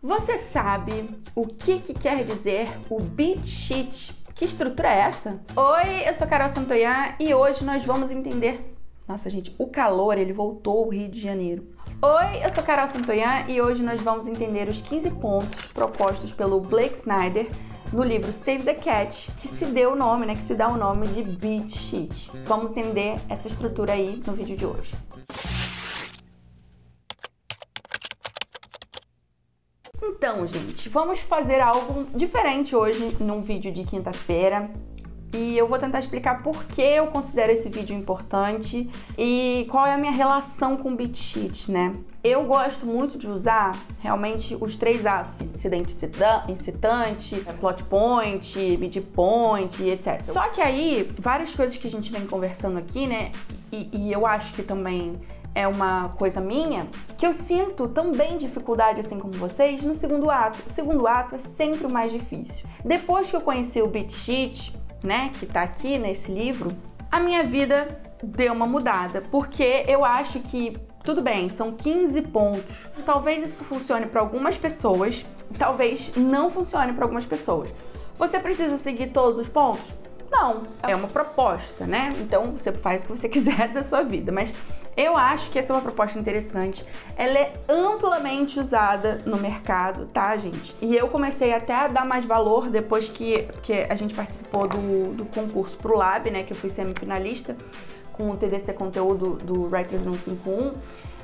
Você sabe o que quer dizer o beat sheet? Que estrutura é essa? Oi, eu sou Carol Santoyan e hoje nós vamos entender... Nossa, gente, o calor, ele voltou ao Rio de Janeiro. Oi, eu sou Carol Santoyan e hoje nós vamos entender os 15 pontos propostos pelo Blake Snyder no livro Save the Cat, que se deu o nome, que se dá o nome de beat sheet. Vamos entender essa estrutura aí no vídeo de hoje. Então, gente, vamos fazer algo diferente hoje num vídeo de quinta-feira. E eu vou tentar explicar por que eu considero esse vídeo importante e qual é a minha relação com o beat sheet, né? Eu gosto muito de usar realmente os 3 atos: incidente incitante, plot point, midpoint, etc. Só que aí, várias coisas que a gente vem conversando aqui, né? E eu acho que também é uma coisa minha, que eu sinto também dificuldade, assim como vocês, no segundo ato. O segundo ato é sempre o mais difícil. Depois que eu conheci o beat sheet, né, que tá aqui nesse livro, a minha vida deu uma mudada, porque eu acho que, tudo bem, são 15 pontos. Talvez isso funcione para algumas pessoas, talvez não funcione para algumas pessoas. Você precisa seguir todos os pontos? Não, é uma proposta, né? Então você faz o que você quiser da sua vida, mas eu acho que essa é uma proposta interessante. Ela é amplamente usada no mercado, tá, gente? E eu comecei até a dar mais valor depois que a gente participou do concurso pro Lab, né? Que eu fui semifinalista com o TDC Conteúdo do Writers Room 51.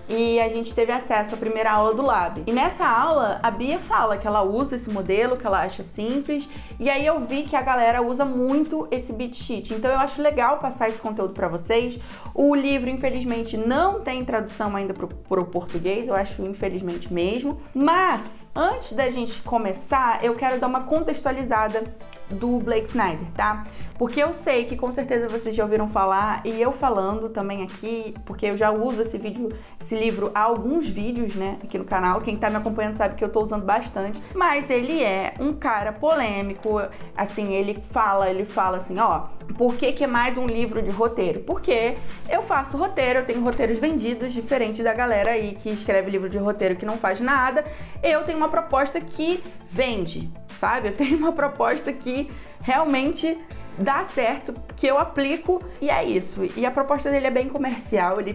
E a gente teve acesso à primeira aula do Lab. E nessa aula, a Bia fala que ela usa esse modelo, que ela acha simples. E aí eu vi que a galera usa muito esse beat sheet. Então eu acho legal passar esse conteúdo pra vocês. O livro, infelizmente, não tem tradução ainda pro português. Eu acho, infelizmente mesmo. Mas, antes da gente começar, eu quero dar uma contextualizada do Blake Snyder, tá? Porque eu sei que com certeza vocês já ouviram falar, e eu falando também aqui, porque eu já uso esse livro há alguns vídeos, né, aqui no canal. Quem tá me acompanhando sabe que eu tô usando bastante. Mas ele é um cara polêmico, assim, ele fala assim, ó, por que é mais um livro de roteiro? Porque eu faço roteiro, eu tenho roteiros vendidos, diferente da galera aí que escreve livro de roteiro que não faz nada. Eu tenho uma proposta que vende, sabe? Eu tenho uma proposta que realmente dá certo, que eu aplico, e é isso. E a proposta dele é bem comercial, ele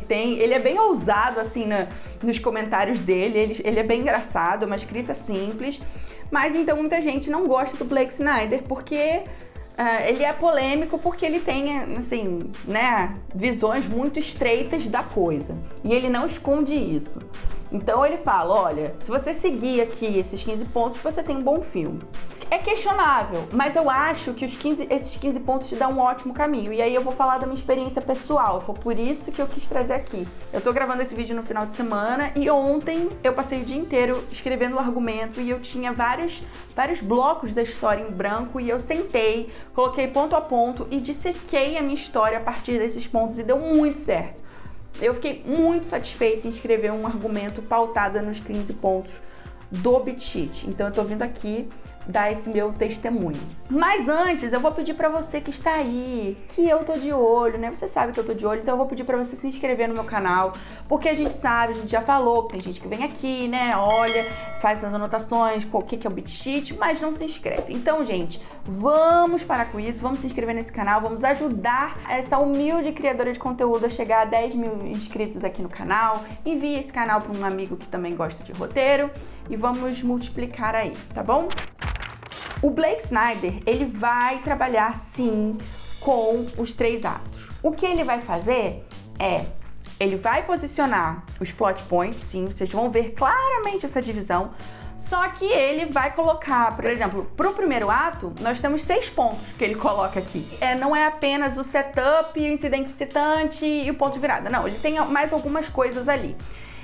é bem ousado, assim, nos comentários dele, ele é bem engraçado, uma escrita simples, mas então muita gente não gosta do Blake Snyder, porque ele é polêmico, porque ele tem, assim, né, visões muito estreitas da coisa, e ele não esconde isso. Então ele fala, olha, se você seguir aqui esses 15 pontos, você tem um bom filme. É questionável, mas eu acho que esses 15 pontos te dão um ótimo caminho. E aí eu vou falar da minha experiência pessoal, foi por isso que eu quis trazer aqui. Eu tô gravando esse vídeo no final de semana e ontem eu passei o dia inteiro escrevendo o argumento e eu tinha vários blocos da história em branco e eu sentei, coloquei ponto a ponto e dissequei a minha história a partir desses pontos e deu muito certo. Eu fiquei muito satisfeita em escrever um argumento pautado nos 15 pontos do beat sheet. Então eu tô vindo aqui dar esse meu testemunho. Mas antes, eu vou pedir pra você que está aí, que eu tô de olho, né? Você sabe que eu tô de olho, então eu vou pedir pra você se inscrever no meu canal, porque a gente sabe, a gente já falou, tem gente que vem aqui, né? Olha, faz as anotações, o que é o beat sheet, mas não se inscreve. Então, gente, vamos parar com isso, vamos se inscrever nesse canal, vamos ajudar essa humilde criadora de conteúdo a chegar a 10 mil inscritos aqui no canal. Envie esse canal para um amigo que também gosta de roteiro e vamos multiplicar aí, tá bom? O Blake Snyder, ele vai trabalhar, sim, com os 3 atos. O que ele vai fazer ele vai posicionar os plot points, sim, vocês vão ver claramente essa divisão, só que ele vai colocar, por exemplo, pro primeiro ato, nós temos 6 pontos que ele coloca aqui. Não é apenas o setup, o incidente excitante e o ponto de virada, não, ele tem mais algumas coisas ali.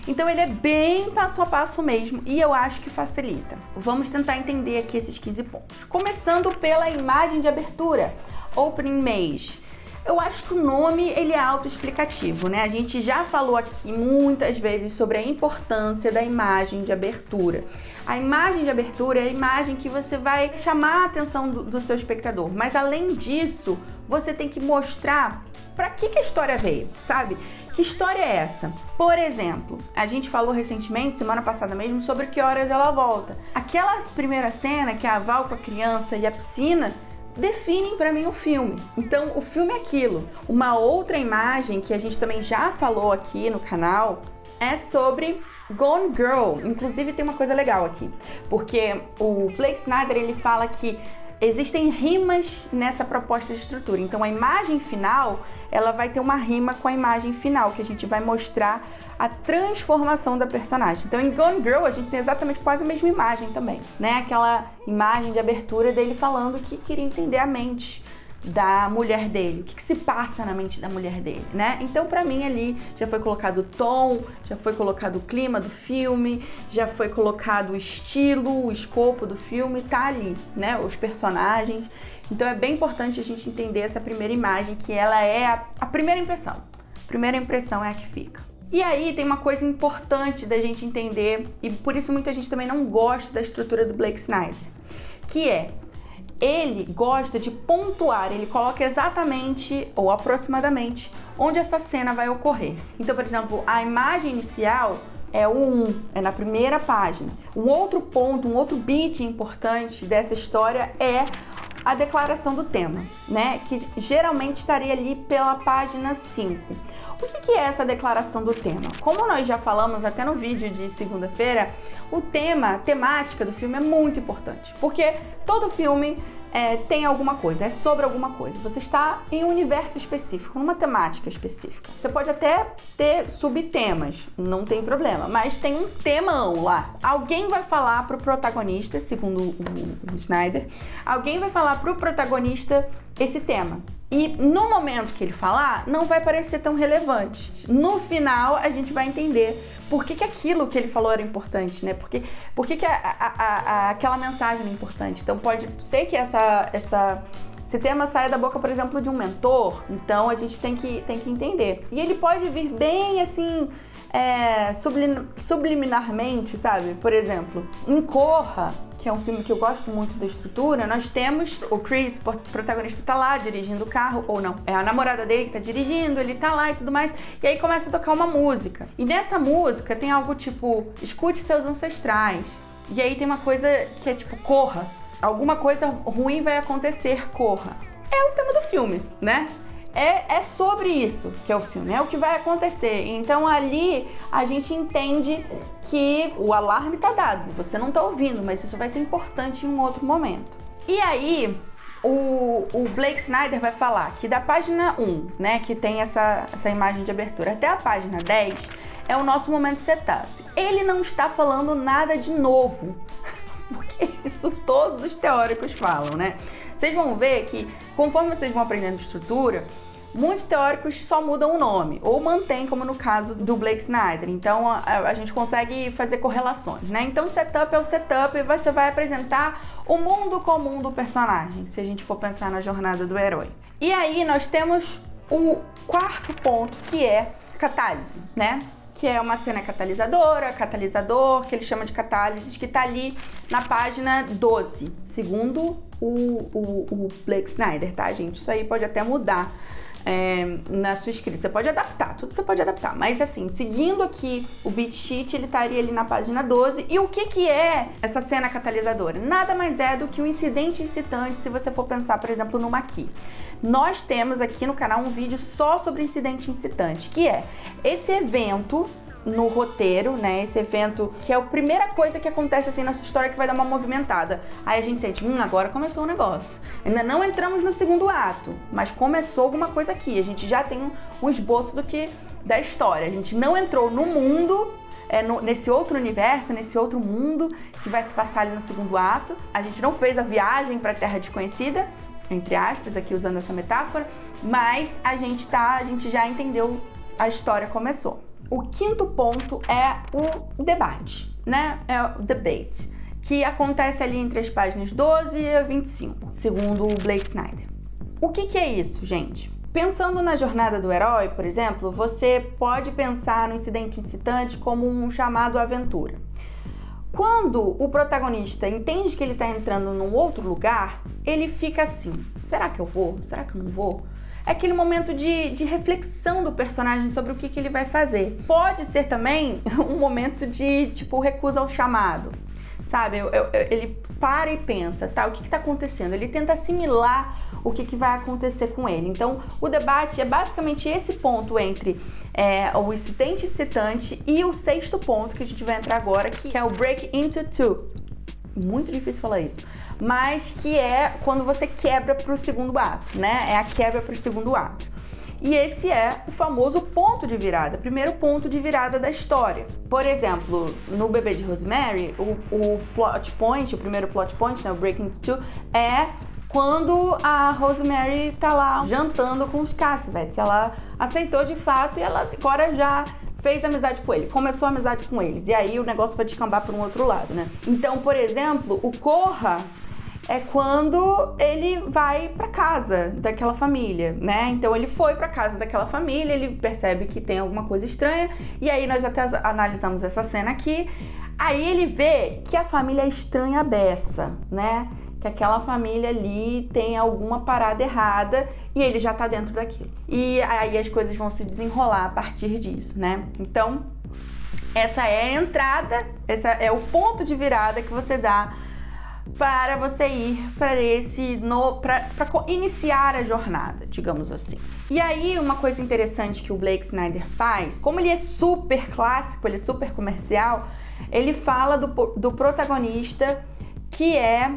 Então ele é bem passo a passo mesmo e eu acho que facilita. Vamos tentar entender aqui esses 15 pontos. Começando pela imagem de abertura, Opening Image. Eu acho que o nome, ele é autoexplicativo, né? A gente já falou aqui muitas vezes sobre a importância da imagem de abertura. A imagem de abertura é a imagem que você vai chamar a atenção do seu espectador, mas além disso, você tem que mostrar para que a história veio, sabe? Que história é essa? Por exemplo, a gente falou recentemente, semana passada mesmo, sobre Que Horas Ela Volta. Aquela primeira cena, que é a Val com a criança e a piscina, definem para mim o filme. Então, o filme é aquilo. Uma outra imagem que a gente também já falou aqui no canal é sobre Gone Girl. Inclusive, tem uma coisa legal aqui, porque o Blake Snyder, ele fala que existem rimas nessa proposta de estrutura. Então, a imagem final, ela vai ter uma rima com a imagem final, que a gente vai mostrar a transformação da personagem. Então, em Gone Girl, a gente tem exatamente quase a mesma imagem também, né? Aquela imagem de abertura dele falando que queria entender a mente da mulher dele, o que se passa na mente da mulher dele, né? Então, pra mim, ali já foi colocado o tom, já foi colocado o clima do filme, já foi colocado o estilo, o escopo do filme, tá ali, né? Os personagens. Então, é bem importante a gente entender essa primeira imagem, que ela é a primeira impressão. A primeira impressão é a que fica. E aí, tem uma coisa importante da gente entender, e por isso muita gente também não gosta da estrutura do Blake Snyder, que é: ele gosta de pontuar, ele coloca exatamente ou aproximadamente onde essa cena vai ocorrer. Então, por exemplo, a imagem inicial é o 1, é na primeira página. Um outro ponto, um outro beat importante dessa história é a declaração do tema, né? Que geralmente estaria ali pela página 5. O que é essa declaração do tema? Como nós já falamos até no vídeo de segunda-feira, a temática do filme é muito importante, porque todo filme tem alguma coisa, é sobre alguma coisa. Você está em um universo específico, numa temática específica. Você pode até ter subtemas, não tem problema, mas tem um temão lá. Alguém vai falar pro protagonista, segundo o Snyder, alguém vai falar pro protagonista esse tema. E no momento que ele falar, não vai parecer tão relevante. No final, a gente vai entender por que aquilo que ele falou era importante, né? Por que aquela mensagem é importante. Então, pode ser que esse tema saia da boca, por exemplo, de um mentor. Então, a gente tem que entender. E ele pode vir bem, assim, subliminarmente, sabe? Por exemplo, em Corra, que é um filme que eu gosto muito da estrutura, nós temos o Chris, o protagonista, tá lá dirigindo o carro, ou não, é a namorada dele que tá dirigindo, ele tá lá e tudo mais, e aí começa a tocar uma música. E nessa música tem algo tipo, escute seus ancestrais. E aí tem uma coisa que é tipo, corra. Alguma coisa ruim vai acontecer, corra. É o tema do filme, né? É sobre isso que é o filme, é o que vai acontecer. Então ali a gente entende que o alarme tá dado, você não tá ouvindo, mas isso vai ser importante em um outro momento. E aí o Blake Snyder vai falar que da página 1, né, que tem essa imagem de abertura, até a página 10 é o nosso momento de setup. Ele não está falando nada de novo, porque isso todos os teóricos falam, né? Vocês vão ver que, conforme vocês vão aprendendo estrutura, muitos teóricos só mudam o nome, ou mantêm, como no caso do Blake Snyder. Então, a gente consegue fazer correlações, né? Então, o setup é o setup e você vai apresentar o mundo comum do personagem, se a gente for pensar na jornada do herói. E aí, nós temos o quarto ponto, que é catálise, né? Que é uma cena catalisador, que ele chama de catálise, que tá ali na página 12, segundo o Blake Snyder, tá, gente? Isso aí pode até mudar na sua escrita. Você pode adaptar, tudo você pode adaptar. Mas assim, seguindo aqui o beat sheet, ele estaria ali na página 12. E o que é essa cena catalisadora? Nada mais é do que um incidente incitante, se você for pensar, por exemplo, no Maqui. Nós temos aqui no canal um vídeo só sobre incidente incitante, que é esse evento no roteiro, né? Esse evento que é a primeira coisa que acontece assim na sua história, que vai dar uma movimentada. Aí a gente sente, agora começou o negócio. Ainda não entramos no segundo ato, mas começou alguma coisa aqui. A gente já tem um esboço da história. A gente não entrou no mundo, nesse outro universo, nesse outro mundo que vai se passar ali no segundo ato. A gente não fez a viagem para a Terra Desconhecida, entre aspas, aqui usando essa metáfora, mas a gente já entendeu, a história começou. O quinto ponto é o debate, né? É o debate, que acontece ali entre as páginas 12 e 25, segundo o Blake Snyder. O que é isso, gente? Pensando na jornada do herói, por exemplo, você pode pensar no incidente incitante como um chamado à aventura. Quando o protagonista entende que ele está entrando num outro lugar, ele fica assim, será que eu vou? Será que eu não vou? É aquele momento de reflexão do personagem sobre o que ele vai fazer. Pode ser também um momento de, tipo, recusa ao chamado, sabe? Ele para e pensa, tá, o que está acontecendo? Ele tenta assimilar o que vai acontecer com ele. Então, o debate é basicamente esse ponto entre o incidente excitante e o sexto ponto que a gente vai entrar agora, que é o break into two. Muito difícil falar isso. Mas que é quando você quebra para o segundo ato, né? É a quebra para o segundo ato. E esse é o famoso ponto de virada, primeiro ponto de virada da história. Por exemplo, no Bebê de Rosemary, o plot point, o primeiro plot point, né, o break into two, é quando a Rosemary tá lá jantando com os Cassavetes. Ela aceitou de fato e ela agora já fez amizade com ele, começou a amizade com eles. E aí o negócio vai descambar para um outro lado, né? Então, por exemplo, o Corra é quando ele vai para casa daquela família, né? Então ele foi para casa daquela família, ele percebe que tem alguma coisa estranha e aí nós até analisamos essa cena aqui. Aí ele vê que a família é estranha beça, né? Que aquela família ali tem alguma parada errada e ele já tá dentro daquilo. E aí as coisas vão se desenrolar a partir disso, né? Então, essa é a entrada, esse é o ponto de virada que você dá para você ir para para iniciar a jornada, digamos assim. E aí, uma coisa interessante que o Blake Snyder faz, como ele é super clássico, ele é super comercial, ele fala do protagonista que é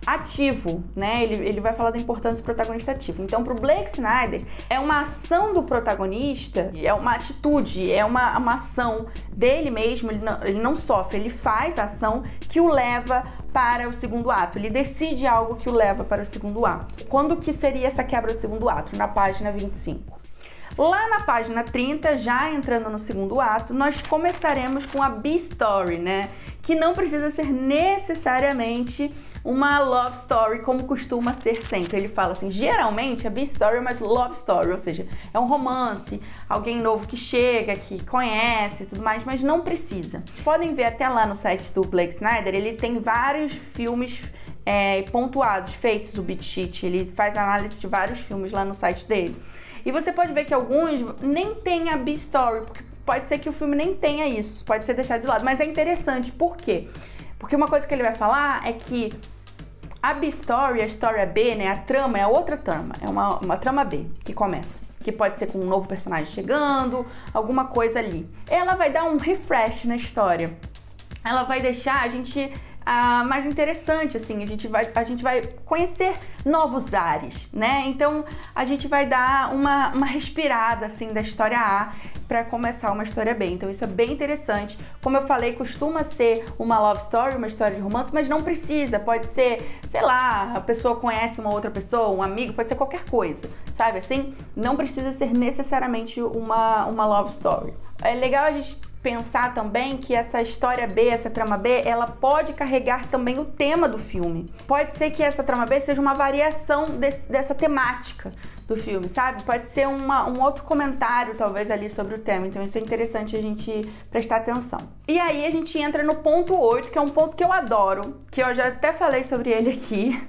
ativo, né? Ele vai falar da importância do protagonista ativo. Então, pro Blake Snyder, é uma ação do protagonista, é uma atitude, é uma ação dele mesmo, ele não sofre, ele faz a ação que o leva para o segundo ato, ele decide algo que o leva para o segundo ato. Quando que seria essa quebra do segundo ato? Na página 25. Lá na página 30, já entrando no segundo ato, nós começaremos com a B-Story, né? Que não precisa ser necessariamente uma love story, como costuma ser sempre. Ele fala assim, geralmente a B-Story é uma love story, ou seja, é um romance, alguém novo que chega, que conhece e tudo mais, mas não precisa. Vocês podem ver até lá no site do Blake Snyder, ele tem vários filmes pontuados, feitos, o beat sheet, ele faz análise de vários filmes lá no site dele. E você pode ver que alguns nem tem a B-Story, porque pode ser que o filme nem tenha isso, pode ser deixado de lado, mas é interessante, por quê? Porque uma coisa que ele vai falar é que a B-Story, a história B, né, a trama é a outra trama, é uma trama B que começa, que pode ser com um novo personagem chegando, alguma coisa ali. Ela vai dar um refresh na história, ela vai deixar a gente mais interessante, assim, a gente vai conhecer novos ares, né? Então a gente vai dar uma respirada, assim, da história A para começar uma história B. Então isso é bem interessante. Como eu falei, costuma ser uma love story, uma história de romance, mas não precisa. Pode ser, sei lá, a pessoa conhece uma outra pessoa, um amigo, pode ser qualquer coisa, sabe? Assim, não precisa ser necessariamente uma love story. É legal a gente pensar também que essa história B, essa trama B, ela pode carregar também o tema do filme. Pode ser que essa trama B seja uma variação dessa temática do filme, sabe? Pode ser um outro comentário, talvez, ali sobre o tema. Então isso é interessante a gente prestar atenção. E aí a gente entra no ponto 8, que é um ponto que eu adoro, que eu já até falei sobre ele aqui.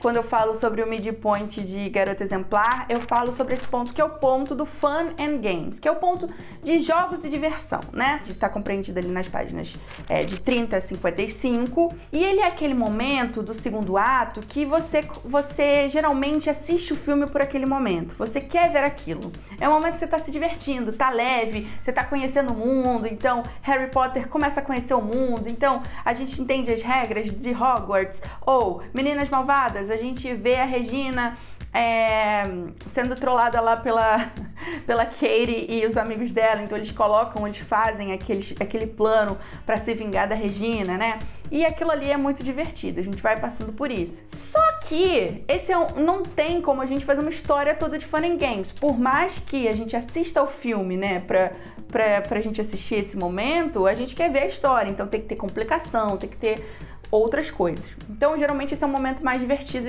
Quando eu falo sobre o midpoint de Garota Exemplar, eu falo sobre esse ponto que é o ponto do Fun and Games, que é o ponto de jogos e diversão, né? De estar compreendido ali nas páginas de 30 a 55. E ele é aquele momento do segundo ato que você geralmente assiste o filme por aquele momento. Você quer ver aquilo. É o momento que você tá se divertindo, tá leve, você tá conhecendo o mundo. Então, Harry Potter começa a conhecer o mundo. Então, a gente entende as regras de Hogwarts. Ou Meninas Malvadas, a gente vê a Regina sendo trollada lá pela Katie e os amigos dela, então eles fazem aquele plano para se vingar da Regina, né? E aquilo ali é muito divertido, a gente vai passando por isso. Só que não tem como a gente fazer uma história toda de Fun and Games, por mais que a gente assista ao filme, né, pra gente assistir esse momento, a gente quer ver a história, então tem que ter complicação, tem que ter outras coisas. Então, geralmente, esse é um momento mais divertido,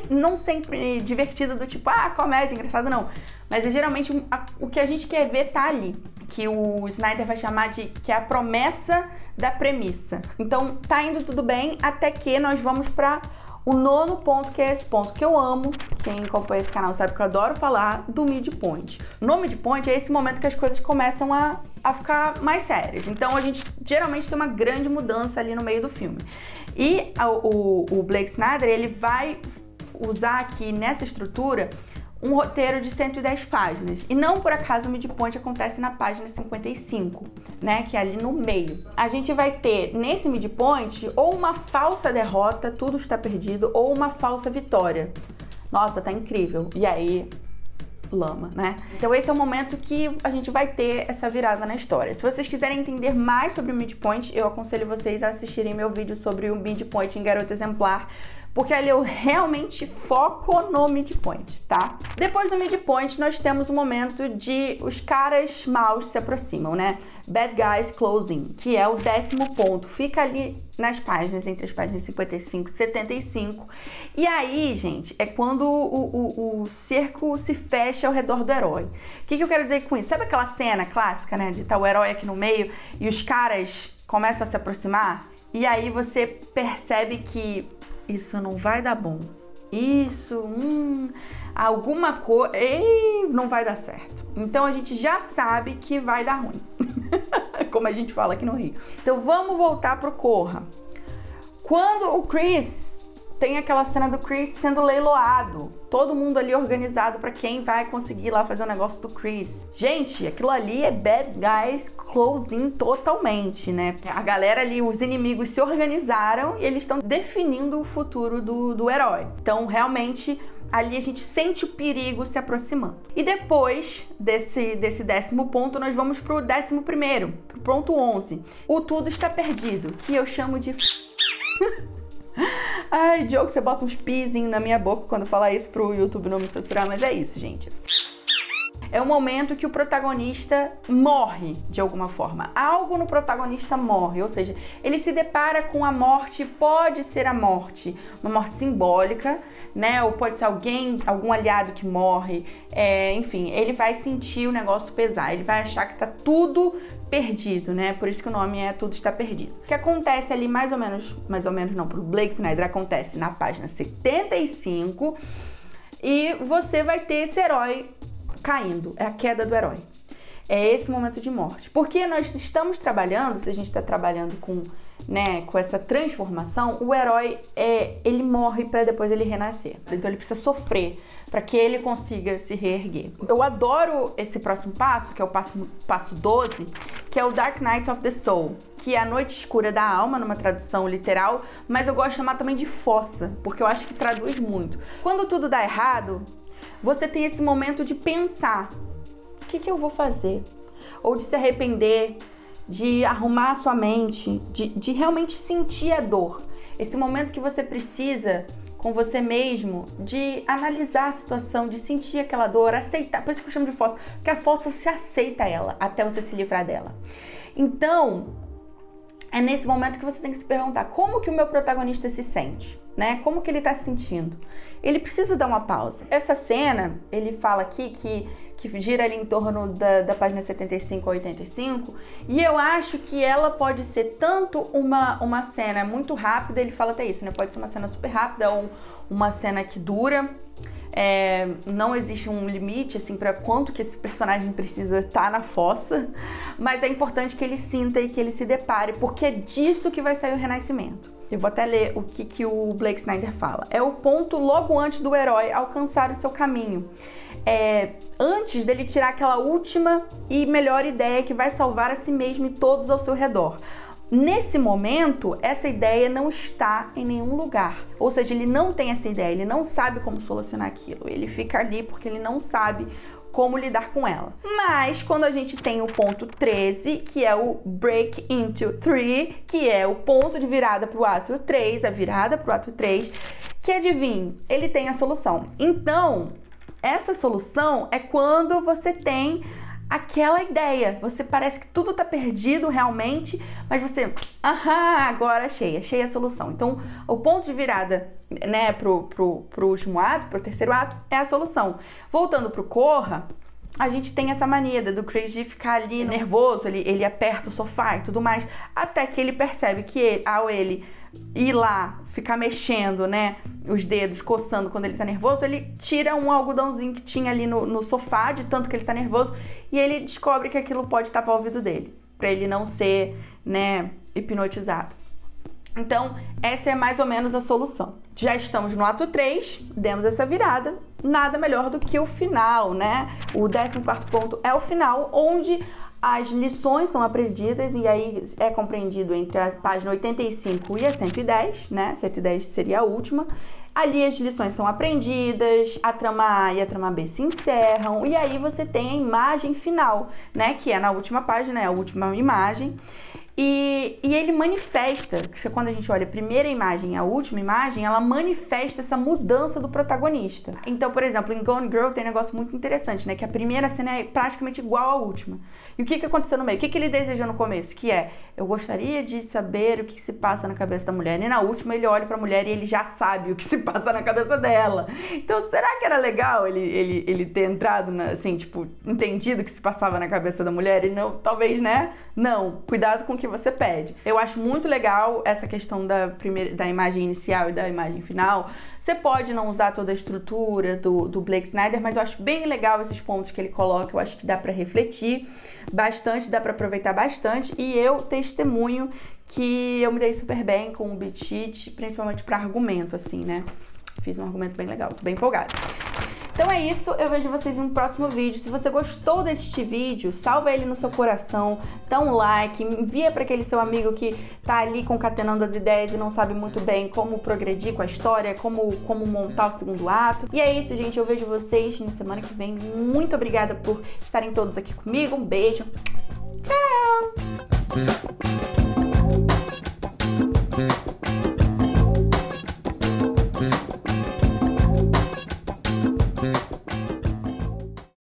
não sempre divertido do tipo, comédia, engraçado, não. Mas geralmente o que a gente quer ver tá ali, que o Snyder vai chamar de que é a promessa da premissa. Então, tá indo tudo bem até que nós vamos para o 9º ponto, que é esse ponto que eu amo. Quem acompanha esse canal sabe que eu adoro falar do midpoint. No midpoint é esse momento que as coisas começam a ficar mais sérias. Então a gente geralmente tem uma grande mudança ali no meio do filme. E o Blake Snyder, ele vai usar aqui nessa estrutura um roteiro de 110 páginas. E não por acaso o midpoint acontece na página 55, né? Que é ali no meio. A gente vai ter nesse midpoint ou uma falsa derrota, tudo está perdido, ou uma falsa vitória. Nossa, tá incrível. E aí, lama, né? Então esse é o momento que a gente vai ter essa virada na história. Se vocês quiserem entender mais sobre o midpoint, eu aconselho vocês a assistirem meu vídeo sobre o midpoint em Garota Exemplar, porque ali eu realmente foco no midpoint, tá? Depois do midpoint, nós temos o momento de os caras maus se aproximam, né? Bad guys closing, que é o 10º ponto. Fica ali nas páginas, entre as páginas 55 e 75. E aí, gente, é quando o cerco se fecha ao redor do herói. O que eu quero dizer com isso? Sabe aquela cena clássica, né? De estar o herói aqui no meio e os caras começam a se aproximar? E aí você percebe que isso não vai dar bom. Isso, alguma coisa não vai dar certo. Então a gente já sabe que vai dar ruim. Como a gente fala aqui no Rio. Então vamos voltar pro Corra. Quando o Chris tem aquela cena do Chris sendo leiloado, todo mundo ali organizado para quem vai conseguir lá fazer o negócio do Chris. Gente, aquilo ali é bad guys closing totalmente, né? A galera ali, os inimigos se organizaram e eles estão definindo o futuro do herói. Então, realmente, ali a gente sente o perigo se aproximando. E depois desse 10º ponto, nós vamos pro 11º, pro ponto 11. O tudo está perdido, que eu chamo de... Ai, Diogo, você bota uns pizinhos na minha boca quando falar isso pro YouTube não me censurar, mas é isso, gente. É o momento que o protagonista morre de alguma forma. Algo no protagonista morre, ou seja, ele se depara com a morte, pode ser a morte, uma morte simbólica, né? Ou pode ser algum aliado que morre, enfim, ele vai sentir o negócio pesar, ele vai achar que tá tudo perdido, né? Por isso que o nome é Tudo Está Perdido. O que acontece ali mais ou menos não, pro Blake Snyder acontece na página 75 e você vai ter esse herói caindo, é a queda do herói. É esse momento de morte. Porque nós estamos trabalhando, se a gente está trabalhando com essa transformação, o herói, ele morre para depois ele renascer. Então ele precisa sofrer para que ele consiga se reerguer. Eu adoro esse próximo passo, que é o passo 12, que é o Dark Night of the Soul, que é a noite escura da alma, numa tradução literal, mas eu gosto de chamar também de fossa, porque eu acho que traduz muito. Quando tudo dá errado, você tem esse momento de pensar, o que eu vou fazer? Ou de se arrepender, de arrumar a sua mente, de realmente sentir a dor. Esse momento que você precisa, com você mesmo, de analisar a situação, de sentir aquela dor, aceitar. Por isso que eu chamo de fossa, porque a fossa se aceita ela, até você se livrar dela. Então, é nesse momento que você tem que se perguntar, como que o meu protagonista se sente? Né? Como que ele tá se sentindo? Ele precisa dar uma pausa. Essa cena, ele fala aqui que gira ali em torno da página 75 a 85, e eu acho que ela pode ser tanto uma cena muito rápida, ele fala até isso, né? Pode ser uma cena super rápida ou uma cena que dura. Não existe um limite assim para quanto que esse personagem precisa estar na fossa, mas é importante que ele sinta e que ele se depare, porque é disso que vai sair o renascimento. Eu vou até ler o que o Blake Snyder fala. É o ponto logo antes do herói alcançar o seu caminho. Antes dele tirar aquela última e melhor ideia que vai salvar a si mesmo e todos ao seu redor. Nesse momento, essa ideia não está em nenhum lugar. Ou seja, ele não tem essa ideia, ele não sabe como solucionar aquilo. Ele fica ali porque ele não sabe como lidar com ela. Mas quando a gente tem o ponto 13, que é o break into 3, que é o ponto de virada para o ato 3, a virada para o ato 3, que adivinha, ele tem a solução. Então, essa solução é quando você tem aquela ideia. Você parece que tudo tá perdido realmente, mas você, agora achei a solução. Então, o ponto de virada, né, pro último ato, pro terceiro ato, é a solução. Voltando pro Corra, a gente tem essa mania do Chris de ficar ali nervoso, ele aperta o sofá e tudo mais, até que ele percebe que ao ele ir lá, ficar mexendo, né, os dedos, coçando quando ele tá nervoso, ele tira um algodãozinho que tinha ali no sofá, de tanto que ele tá nervoso, e ele descobre que aquilo pode tapar o ouvido dele, pra ele não ser, né, hipnotizado. Então, essa é mais ou menos a solução. Já estamos no ato 3, demos essa virada, nada melhor do que o final, né? O 14º ponto é o final, onde as lições são aprendidas, e aí é compreendido entre a página 85 e a 110, né? 110 seria a última. Ali as lições são aprendidas, a trama A e a trama B se encerram, e aí você tem a imagem final, né? Que é na última página, é a última imagem. E ele manifesta, quando a gente olha a primeira imagem e a última imagem, ela manifesta essa mudança do protagonista. Então, por exemplo, em Gone Girl tem um negócio muito interessante, né? Que a primeira cena é praticamente igual à última. E o que aconteceu no meio? O que ele desejou no começo? Que é, eu gostaria de saber o que se passa na cabeça da mulher. E na última ele olha pra mulher e ele já sabe o que se passa na cabeça dela. Então, será que era legal ele ter entrado, assim, tipo, entendido o que se passava na cabeça da mulher? E não, talvez, né? Não, cuidado com o que você pede. Eu acho muito legal essa questão da imagem inicial e da imagem final. Você pode não usar toda a estrutura do Blake Snyder, mas eu acho bem legal esses pontos que ele coloca. Eu acho que dá pra refletir bastante, dá pra aproveitar bastante. E eu testemunho que eu me dei super bem com o beat sheet, principalmente pra argumento, assim, né? Fiz um argumento bem legal, tô bem empolgada. Então é isso, eu vejo vocês no próximo vídeo. Se você gostou deste vídeo, salva ele no seu coração, dá um like, envia para aquele seu amigo que tá ali concatenando as ideias e não sabe muito bem como progredir com a história, como montar o segundo ato. E é isso, gente, eu vejo vocês na semana que vem. Muito obrigada por estarem todos aqui comigo, um beijo, tchau!